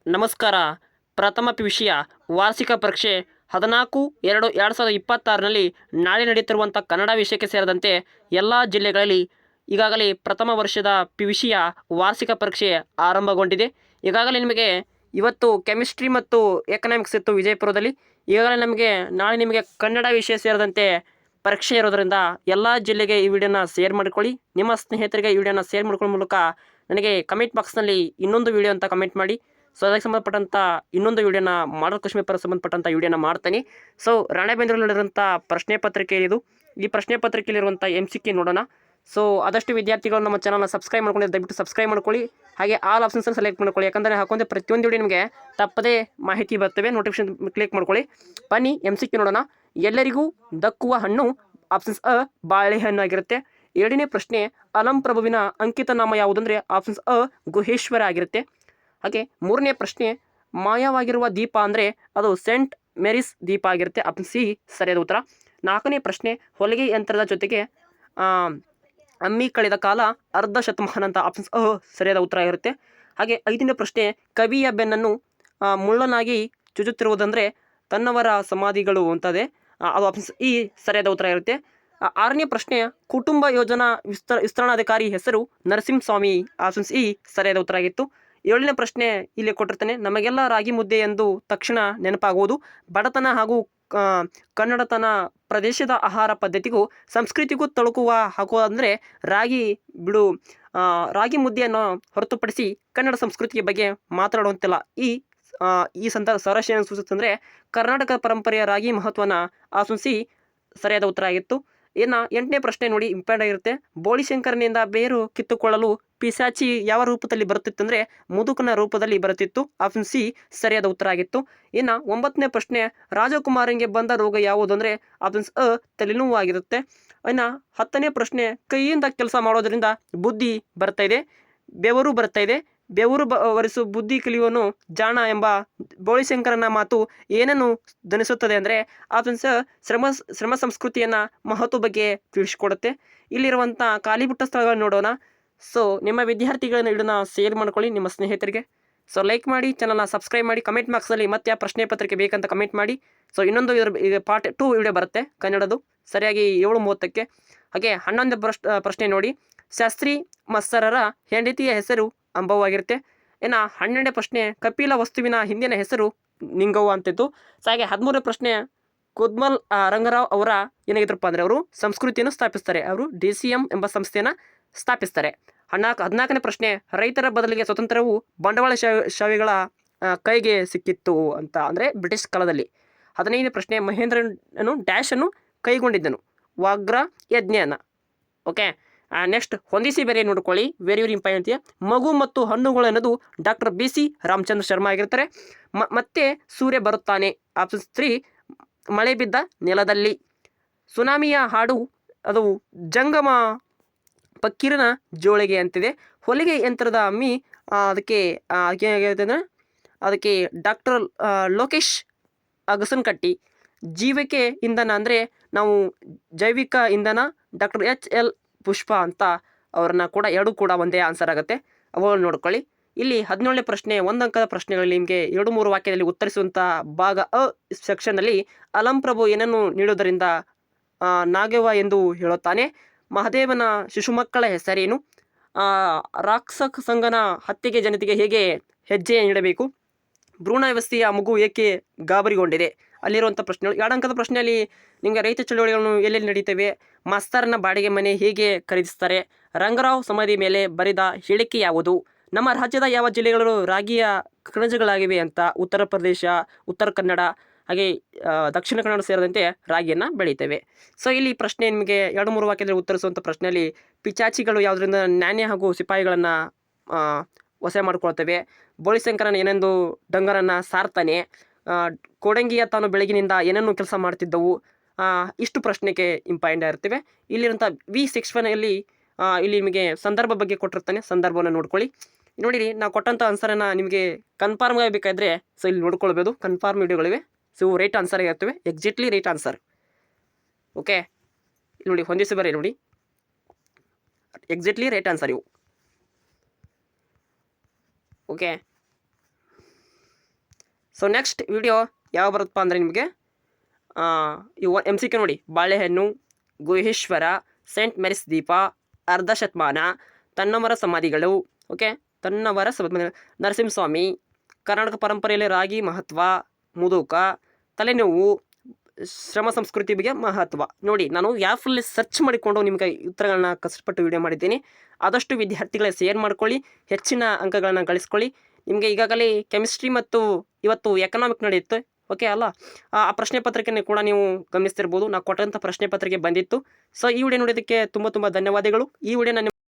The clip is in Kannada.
ನಮಸ್ಕಾರ. ಪ್ರಥಮ ಪಿಯುಸಿಯ ವಾರ್ಷಿಕ ಪರೀಕ್ಷೆ 14/2/2026ರಲ್ಲಿ ನಾಳೆ ನಡೆಯುತ್ತಿರುವಂಥ ಕನ್ನಡ ವಿಷಯಕ್ಕೆ ಸೇರಿದಂತೆ ಎಲ್ಲ ಜಿಲ್ಲೆಗಳಲ್ಲಿ ಈಗಾಗಲೇ ಪ್ರಥಮ ವರ್ಷದ ಪಿಯುಸಿಯ ವಾರ್ಷಿಕ ಪರೀಕ್ಷೆ ಆರಂಭಗೊಂಡಿದೆ. ಈಗಾಗಲೇ ನಿಮಗೆ ಇವತ್ತು ಕೆಮಿಸ್ಟ್ರಿ ಮತ್ತು ಎಕನಾಮಿಕ್ಸ್ ಇತ್ತು ವಿಜಯಪುರದಲ್ಲಿ. ಈಗಾಗಲೇ ನಾಳೆ ನಿಮಗೆ ಕನ್ನಡ ವಿಷಯ ಸೇರಿದಂತೆ ಪರೀಕ್ಷೆ ಇರೋದರಿಂದ ಎಲ್ಲ ಜಿಲ್ಲೆಗೆ ಈ ವಿಡಿಯೋನ ಶೇರ್ ಮಾಡಿಕೊಳ್ಳಿ. ನಿಮ್ಮ ಸ್ನೇಹಿತರಿಗೆ ಈ ವಿಡಿಯೋನ ಶೇರ್ ಮಾಡ್ಕೊಳ್ಳೋ ಮೂಲಕ ನನಗೆ ಕಮೆಂಟ್ ಬಾಕ್ಸ್ನಲ್ಲಿ ಇನ್ನೊಂದು ವಿಡಿಯೋ ಅಂತ ಕಮೆಂಟ್ ಮಾಡಿ. ಸೊ ಅದಕ್ಕೆ ಸಂಬಂಧಪಟ್ಟಂಥ ಇನ್ನೊಂದು ವಿಡಿಯೋನ ಮಾಡಲ್ ಕ್ವೆಶ್ಚನ್ ಪೇಪರ್ ಸಂಬಂಧಪಟ್ಟಂಥ ವಿಡಿಯೋನ ಮಾಡ್ತೀನಿ. ಸೊ ರಾಣೆಬೆನ್ನೂರಿನಲ್ಲಿರುವಂಥ ಪ್ರಶ್ನೆ ಪತ್ರಿಕೆ ಇದು. ಈ ಪ್ರಶ್ನೆ ಪತ್ರಿಕೆಯಲ್ಲಿರುವಂಥ MCQ ನೋಡೋಣ. ಸೊ ಆದಷ್ಟು ವಿದ್ಯಾರ್ಥಿಗಳು ನಮ್ಮ ಚಾನಲ್ನ ಸಬ್ಸ್ಕ್ರೈಬ್ ಮಾಡ್ಕೊಂಡು ದಯವಿಟ್ಟು ಸಬ್ಸ್ಕ್ರೈಬ್ ಮಾಡ್ಕೊಳ್ಳಿ. ಹಾಗೆ ಆಲ್ ಆಪ್ಷನ್ಸನ್ನು ಸೆಲೆಕ್ಟ್ ಮಾಡ್ಕೊಳ್ಳಿ. ಯಾಕಂದರೆ ಹಾಕೊಂಡೆ ಪ್ರತಿಯೊಂದು ವಿಡಿಯೋ ನಿಮಗೆ ತಪ್ಪದೇ ಮಾಹಿತಿ ಬರ್ತವೆ. ನೋಟಿಫಿಕೇಶನ್ ಕ್ಲಿಕ್ ಮಾಡ್ಕೊಳ್ಳಿ. ಬನ್ನಿ MCQ ನೋಡೋಣ. ಎಲ್ಲರಿಗೂ ದಕ್ಕುವ ಹಣ್ಣು ಆಪ್ಷನ್ಸ್ ಅ ಬಾಳೆಹಣ್ಣು ಆಗಿರುತ್ತೆ. 7ನೇ ಪ್ರಶ್ನೆ, ಅಲಂ ಪ್ರಭುವಿನ ಅಂಕಿತ ನಾಮ ಯಾವುದಂದರೆ ಆಪ್ಷನ್ಸ್ ಅ ಗುಹೇಶ್ವರ ಆಗಿರುತ್ತೆ. ಹಾಗೆ 3ನೇ ಪ್ರಶ್ನೆ, ಮಾಯವಾಗಿರುವ ದೀಪ ಅಂದರೆ ಅದು ಸೆಂಟ್ ಮೇರಿಸ್ ದೀಪ ಆಗಿರುತ್ತೆ. ಆಪ್ಷನ್ ಸಿ ಸರಿಯಾದ ಉತ್ತರ. 4ನೇ ಪ್ರಶ್ನೆ, ಹೊಲಿಗೆ ಯಂತ್ರದ ಜೊತೆಗೆ ಅಮ್ಮಿ ಕಳೆದ ಕಾಲ ಅರ್ಧ ಶತಮಾನ ಅಂತ. ಆಪ್ಷನ್ಸ್ ಅ ಸರಿಯಾದ ಉತ್ತರ ಆಗಿರುತ್ತೆ. ಹಾಗೆ 5ನೇ ಪ್ರಶ್ನೆ, ಕವಿಯ ಬೆನ್ನನ್ನು ಮುಳ್ಳನಾಗಿ ಚುಚ್ಚುತ್ತಿರುವುದಂದರೆ ತನ್ನವರ ಸಮಾಧಿಗಳು ಅಂತದೆ. ಅದು ಆಪ್ಷನ್ಸ್ ಇ ಸರಿಯಾದ ಉತ್ತರ ಇರುತ್ತೆ. 6ನೇ ಪ್ರಶ್ನೆ, ಕುಟುಂಬ ಯೋಜನಾ ವಿಸ್ತರಣಾಧಿಕಾರಿ ಹೆಸರು ನರಸಿಂಹಸ್ವಾಮಿ. ಆಪ್ಷನ್ಸ್ ಇ ಸರಿಯಾದ ಉತ್ತರ ಆಗಿತ್ತು. 7ನೇ ಪ್ರಶ್ನೆ ಇಲ್ಲಿ ಕೊಟ್ಟಿರ್ತಾನೆ, ನಮಗೆಲ್ಲ ರಾಗಿ ಮುದ್ದೆ ಎಂದು ತಕ್ಷಣ ನೆನಪಾಗುವುದು ಬಡತನ ಹಾಗೂ ಕನ್ನಡತನ ಪ್ರದೇಶದ ಆಹಾರ ಪದ್ಧತಿಗೂ ಸಂಸ್ಕೃತಿಗೂ ತಳುಕುವ ಹಾಕುವ ಅಂದರೆ ರಾಗಿ ಬಿಡು. ರಾಗಿ ಮುದ್ದೆಯನ್ನು ಹೊರತುಪಡಿಸಿ ಕನ್ನಡ ಸಂಸ್ಕೃತಿಯ ಬಗ್ಗೆ ಮಾತನಾಡುವಂತಿಲ್ಲ. ಈ ಸಾರಾಂಶ ಸೂಚಿಸುತ್ತಂದರೆ ಕರ್ನಾಟಕ ಪರಂಪರೆಯ ರಾಗಿ ಮಹತ್ವನ. ಆಪ್ಷನ್ ಸಿ ಸರಿಯಾದ ಉತ್ತರ ಆಗಿತ್ತು. ಇನ್ನು 8ನೇ ಪ್ರಶ್ನೆ ನೋಡಿ, ಇಂಪಾರ್ಟೆಂಟ್ ಆಗಿರುತ್ತೆ. ಬೋಳಿಶಂಕರನಿಂದ ಬೇರು ಕಿತ್ತುಕೊಳ್ಳಲು ಪಿಶಾಚಿ ಯಾವ ರೂಪದಲ್ಲಿ ಬರುತ್ತಿತ್ತು ಅಂದರೆ ಮುದುಕನ ರೂಪದಲ್ಲಿ ಬರುತ್ತಿತ್ತು. ಆಪ್ಷನ್ ಸಿ ಸರಿಯಾದ ಉತ್ತರ ಆಗಿತ್ತು. ಇನ್ನು 9ನೇ ಪ್ರಶ್ನೆ, ರಾಜಕುಮಾರನಿಗೆ ಬಂದ ರೋಗ ಯಾವುದು ಅಂದರೆ ಆಪ್ಷನ್ಸ್ ಅ ತಲೆನೋವು ಆಗಿರುತ್ತೆ. ಇನ್ನು 10ನೇ ಪ್ರಶ್ನೆ, ಕೈಯಿಂದ ಕೆಲಸ ಮಾಡೋದರಿಂದ ಬುದ್ಧಿ ಬರ್ತಾ ಇದೆ, ಬೆವರು ಬರ್ತಾ ಇದೆ, ಬೆವರು ಒರೆಸು ಬುದ್ಧಿ ಕಲಿಯುವನು ಜಾಣ ಎಂಬ ಬೋಳಿಶಂಕರನ ಮಾತು ಏನನ್ನು ಧ್ವನಿಸುತ್ತದೆ ಅಂದರೆ ಆಪ್ಷನ್ಸ್ ಶ್ರಮ ಸಂಸ್ಕೃತಿಯನ್ನು ಮಹತ್ವ ಬಗ್ಗೆ ತಿಳಿಸಿಕೊಡುತ್ತೆ. ಇಲ್ಲಿರುವಂಥ ಖಾಲಿ ಬಿಟ್ಟ ಸ್ಥಳಗಳನ್ನು ನೋಡೋಣ. ಸೊ ನಿಮ್ಮ ವಿದ್ಯಾರ್ಥಿಗಳನ್ನ ಇದನ್ನು ಶೇರ್ ಮಾಡ್ಕೊಳ್ಳಿ ನಿಮ್ಮ ಸ್ನೇಹಿತರಿಗೆ. ಸೊ ಲೈಕ್ ಮಾಡಿ, ಚಾನಲ್ನ ಸಬ್ಸ್ಕ್ರೈಬ್ ಮಾಡಿ, ಕಮೆಂಟ್ ಬಾಕ್ಸಲ್ಲಿ ಮತ್ತೆ ಆ ಪ್ರಶ್ನೆ ಪತ್ರಿಕೆ ಬೇಕಂತ ಕಮೆಂಟ್ ಮಾಡಿ. ಸೊ ಇನ್ನೊಂದು ಈಗ ಪಾರ್ಟ್ 2 ವಿಡಿಯೋ ಬರುತ್ತೆ ಕನ್ನಡದು ಸರಿಯಾಗಿ 7:30ಕ್ಕೆ. ಹಾಗೆ 11ನೇ ಪ್ರಶ್ನೆ ನೋಡಿ, ಶಾಸ್ತ್ರಿ ಮತ್ಸರರ ಹೆಂಡತಿಯ ಹೆಸರು ಅಂಬವ್ವಾಗಿರುತ್ತೆ. ಇನ್ನು 12ನೇ ಪ್ರಶ್ನೆ, ಕಪಿಲ ವಸ್ತುವಿನ ಹಿಂದಿನ ಹೆಸರು ನಿಂಗವ್ವ ಅಂತಿತ್ತು. ಸೊ ಹಾಗೆ 13ನೇ ಪ್ರಶ್ನೆ, ಕುದ್ಮಲ್ ರಂಗರಾವ್ ಅವರ ಏನಾಗಿದ್ರಪ್ಪ ಅಂದರೆ ಅವರು ಸಂಸ್ಕೃತಿಯನ್ನು ಸ್ಥಾಪಿಸ್ತಾರೆ. ಅವರು DCM ಎಂಬ ಸಂಸ್ಥೆಯನ್ನು ಸ್ಥಾಪಿಸ್ತಾರೆ. 14ನೇ ಪ್ರಶ್ನೆ, ರೈತರ ಬದಲಿಗೆ ಸ್ವತಂತ್ರವು ಬಂಡವಾಳಶಾಹಿಗಳ ಕೈಗೆ ಸಿಕ್ಕಿತ್ತು ಅಂತ ಅಂದರೆ ಬ್ರಿಟಿಷ್ ಕಾಲದಲ್ಲಿ. 15ನೇ ಪ್ರಶ್ನೆ, ಮಹೇಂದ್ರನು ಡ್ಯಾಶನ್ನು ಕೈಗೊಂಡಿದ್ದನು ವಾಗ್ರ ಯಜ್ಞನ. ಓಕೆ, ನೆಕ್ಸ್ಟ್ ಹೊಂದಿಸಿ ಬೇರೆ ನೋಡ್ಕೊಳ್ಳಿ, ವೆರಿ ವೆರಿ ಇಂಪಾರ್ಟೆಂಟ್. ಮಗು ಮತ್ತು ಹಣ್ಣುಗಳು ಅನ್ನೋದು ಡಾಕ್ಟರ್ BC ರಾಮಚಂದ್ರ ಶರ್ಮಾ ಆಗಿರ್ತಾರೆ. ಮತ್ತೆ ಸೂರ್ಯ ಬರುತ್ತಾನೆ. ಆಪ್ಷನ್ 3 ಮಳೆ ಬಿದ್ದ ನೆಲದಲ್ಲಿ. ಸುನಾಮಿಯ ಹಾಡು ಅದು ಜಂಗಮ ಪಕ್ಕೀರನ ಜೋಳಿಗೆ ಅಂತಿದೆ. ಹೊಲಿಗೆ ಯಂತ್ರದ ಅಮ್ಮಿ ಅದಕ್ಕೆ ಏನಾಗಿರುತ್ತೆ ಅದಕ್ಕೆ ಡಾಕ್ಟರ್ ಲೋಕೇಶ್ ಅಗಸನಕಟ್ಟಿ. ಜೀವಿಕೆ ಇಂಧನ ಅಂದರೆ ನಾವು ಜೈವಿಕ ಇಂಧನ ಡಾಕ್ಟರ್ HL ಪುಷ್ಪ ಅಂತ ಅವ್ರನ್ನ ಕೂಡ ಎರಡೂ ಕೂಡ ಒಂದೇ ಆನ್ಸರ್ ಆಗುತ್ತೆ. ಅವುಗಳನ್ನು ನೋಡ್ಕೊಳ್ಳಿ. ಇಲ್ಲಿ 17ನೇ ಪ್ರಶ್ನೆ, 1 ಅಂಕದ ಪ್ರಶ್ನೆಗಳಲ್ಲಿ ನಿಮಗೆ 2-3 ವಾಕ್ಯದಲ್ಲಿ ಉತ್ತರಿಸುವಂಥ ಭಾಗ ಅ ಸೆಕ್ಷನ್ನಲ್ಲಿ ಅಲಂ ಪ್ರಭು ಏನನ್ನು ನೀಡುವುದರಿಂದ ನಾಗವ್ವ ಎಂದು ಹೇಳುತ್ತಾನೆ. ಮಹಾದೇವನ ಶಿಶುಮಕ್ಕಳ ಹೆಸರೇನು? ರಾಕ್ಷಸ ಸಂಗನ ಹತ್ಯೆಗೆ ಜನತೆಗೆ ಹೇಗೆ ಹೆಜ್ಜೆ ನೀಡಬೇಕು? ಭ್ರೂಣ ವ್ಯವಸ್ಥೆಯ ಮಗು ಏಕೆ ಗಾಬರಿಗೊಂಡಿದೆ? ಅಲ್ಲಿರುವಂಥ ಪ್ರಶ್ನೆಗಳು. 2 ಅಂಕದ ಪ್ರಶ್ನೆಯಲ್ಲಿ ನಿಮಗೆ ರೈತ ಚಳುವಳಿಗಳನ್ನು ಎಲ್ಲೆಲ್ಲಿ ನಡೀತವೆ? ಮಾಸ್ತರ್ನ ಬಾಡಿಗೆ ಮನೆ ಹೇಗೆ ಖರೀದಿಸ್ತಾರೆ? ರಂಗರಾವ್ ಸಮಾಧಿ ಮೇಲೆ ಬರೆದ ಹೇಳಿಕೆ ಯಾವುದು? ನಮ್ಮ ರಾಜ್ಯದ ಯಾವ ಜಿಲ್ಲೆಗಳು ರಾಗಿಯ ಕಣಜಗಳಾಗಿವೆ ಅಂತ? ಉತ್ತರ ಪ್ರದೇಶ, ಉತ್ತರ ಕನ್ನಡ ಹಾಗೆ ದಕ್ಷಿಣ ಕನ್ನಡ ಸೇರಿದಂತೆ ರಾಗಿಯನ್ನು ಬೆಳೀತೇವೆ. ಸೊ ಇಲ್ಲಿ ಪ್ರಶ್ನೆ ನಿಮಗೆ 2-3 ವಾಕ್ಯದಲ್ಲಿ ಉತ್ತರಿಸುವಂಥ ಪ್ರಶ್ನೆಯಲ್ಲಿ ಪಿಚಾಚಿಗಳು ಯಾವುದರಿಂದ ನಾಣ್ಯ ಹಾಗೂ ಸಿಪಾಯಿಗಳನ್ನು ವಶ ಮಾಡ್ಕೊಳ್ತವೆ? ಬೋಳಿಶಂಕರನ ಏನೆಂದು ಡಂಗರನ್ನು ಸಾರ್ತಾನೆ? ಕೋಡಂಗಿಯ ತಾನು ಬೆಳಗಿನಿಂದ ಏನನ್ನು ಕೆಲಸ ಮಾಡ್ತಿದ್ದವು? ಇಷ್ಟು ಪ್ರಶ್ನೆಗೆ ಇಂಪಾರ್ಟೆಂಟ್ ಆಗಿರ್ತವೆ. ಇಲ್ಲಿರುವಂಥ V ಸೆಕ್ಷನಲ್ಲಿ ಇಲ್ಲಿ ನಿಮಗೆ ಸಂದರ್ಭ ಬಗ್ಗೆ ಕೊಟ್ಟಿರ್ತಾನೆ, ಸಂದರ್ಭವನ್ನು ನೋಡ್ಕೊಳ್ಳಿ. ನೋಡಿರಿ, ನಾವು ಕೊಟ್ಟಂಥ ಆನ್ಸರನ್ನು ನಿಮಗೆ ಕನ್ಫರ್ಮ್ ಆಗಬೇಕಾದ್ರೆ ಸೊ ಇಲ್ಲಿ ನೋಡ್ಕೊಳ್ಬೋದು, ಕನ್ಫರ್ಮ್ ವಿಡಿಯೋಗಳಿವೆ. ಸೊ ರೈಟ್ ಆನ್ಸರ್ ಆಗಿರ್ತವೆ, ಎಕ್ಸಾಕ್ಟ್ಲಿ ರೈಟ್ ಆನ್ಸರ್. ಓಕೆ, ಇಲ್ಲಿ ನೋಡಿ ಹೊಂದಿಸಿ ಬರೀ ನೋಡಿ, ಎಕ್ಸಾಕ್ಟ್ಲಿ ರೈಟ್ ಆನ್ಸರ್ ಇವು. ಓಕೆ, ಸೊ ನೆಕ್ಸ್ಟ್ ವಿಡಿಯೋ ಯಾವ ಬರುತ್ತಪ್ಪ ಅಂದರೆ ನಿಮಗೆ ಇವು MCQ ನೋಡಿ. ಬಾಳೆಹಣ್ಣು, ಗುಹೇಶ್ವರ, ಸೇಂಟ್ ಮೆರಿಸ್ ದ್ವೀಪ, ಅರ್ಧ ಶತಮಾನ, ತನ್ನವರ ಸಮಾಧಿಗಳು, ಓಕೆ, ತನ್ನವರ ನರಸಿಂಹಸ್ವಾಮಿ, ಕರ್ನಾಟಕ ಪರಂಪರೆಯಲ್ಲಿ ರಾಗಿ ಮಹತ್ವ, ಮುದುಕ, ತಲೆನೋವು, ಶ್ರಮ ಸಂಸ್ಕೃತಿ ಬಗ್ಗೆ ಮಹತ್ವ. ನೋಡಿ, ನಾನು ಯಾಫಲ್ಲಿ ಸರ್ಚ್ ಮಾಡಿಕೊಂಡು ನಿಮಗೆ ಉತ್ತರಗಳನ್ನ ಕಷ್ಟಪಟ್ಟು ವಿಡಿಯೋ ಮಾಡಿದ್ದೀನಿ. ಆದಷ್ಟು ವಿದ್ಯಾರ್ಥಿಗಳಿಗೆ ಶೇರ್ ಮಾಡ್ಕೊಳ್ಳಿ, ಹೆಚ್ಚಿನ ಅಂಕಗಳನ್ನು ಗಳಿಸ್ಕೊಳ್ಳಿ. ನಿಮಗೆ ಈಗಾಗಲೇ ಕೆಮಿಸ್ಟ್ರಿ ಮತ್ತು ಇವತ್ತು ಎಕನಾಮಿಕ್ ನಡೆಯುತ್ತೆ, ಓಕೆ ಅಲ್ಲ. ಆ ಪ್ರಶ್ನೆ ಪತ್ರಿಕೆಯನ್ನು ಕೂಡ ನೀವು ಗಮನಿಸ್ತಿರ್ಬೋದು. ನಾವು ಕೊಟ್ಟಂಥ ಪ್ರಶ್ನೆ ಪತ್ರಿಕೆ ಬಂದಿತ್ತು. ಸೊ ಈ ವಿಡಿಯೋ ನೋಡೋದಕ್ಕೆ ತುಂಬ ಧನ್ಯವಾದಗಳು. ಈ ವಿಡಿಯೋನ